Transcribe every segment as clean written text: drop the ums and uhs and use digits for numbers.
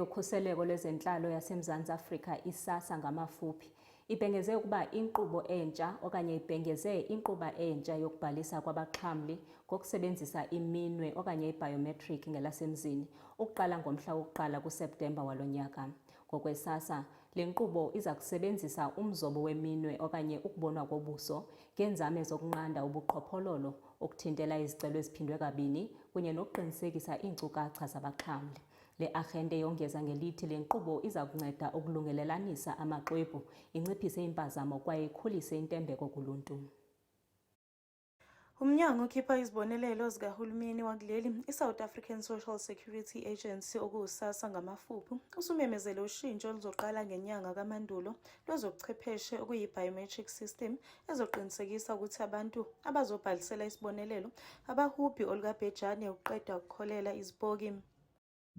yokhuseleko lwezentlalo yaseMzantsi Afrika iSASSA ngamafuphi ibhengeze ukuba inkqubo entsha okanye ibhengeze inkqubo entsha yokubhalisa kwabaxhamli ngokusebenzisa iminwe okanye ibiometric ngelasemzini ukuqala ngomhla wokuqala kuSeptemba walo nyaka. NgokweSASSA, le nkqubo iza kusebenzisa umzobo weminwe okanye ukubonwa kobuso ngeenzame zokunqanda ubuqhophololo, ukuthintela izicelo eziphindwe kabini kunye nokuqinisekisa iinkcukacha zabaxhamli. Le arhente yongeza ngelithi le nkqubo iza kunceda ukulungelelanisa amaxwebhu, inciphise impazamo kwaye ikhulise intembeko kuluntu. Umnyango ukhipha izibonelelo zikahulumeni wakuleli iSouth African Social Security Agency okuSASSA ngamafuphi usumemezele ushintsho oluzoqala ngenyanga kaMandulo lwezobuchwepheshe okuyi-biometric system ezoqinisekisa ukuthi abantu abazobhalisela isibonelelo abahubhi olukabhejane ukuqeda ukukholela izipoki.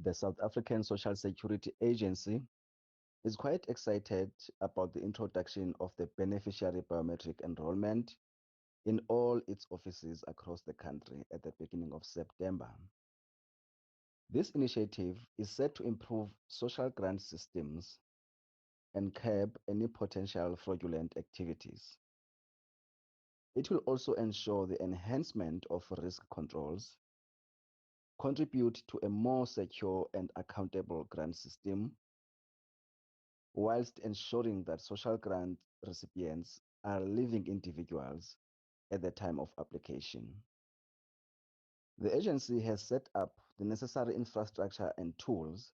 The South African Social Security Agency is quite excited about the introduction of the beneficiary biometric enrollment in all its offices across the country at the beginning of September. This initiative is set to improve social grant systems and curb any potential fraudulent activities. It will also ensure the enhancement of risk controls, contribute to a more secure and accountable grant system, whilst ensuring that social grant recipients are living individuals at the time of application. The agency has set up the necessary infrastructure and tools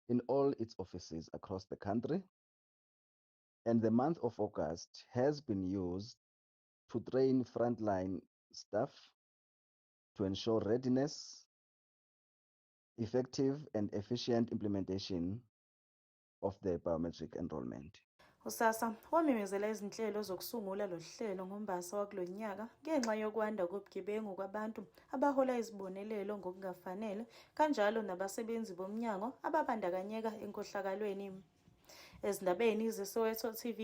in all its offices across the country, and the month of August has been used to train frontline staff to ensure readiness, effective and efficient implementation of the biometric enrollment. USASSA wamemezela izinhlelo zokusungula lo hlelo ngoMbasa wakulo nyaka ngenxa yokwanda kobugebengu kwabantu abahola izibonelelo ngokungafanele kanjalo nabasebenzi bomnyango ababandakanyeka enkohlakalweni. Ezindabeni zeSoweto TV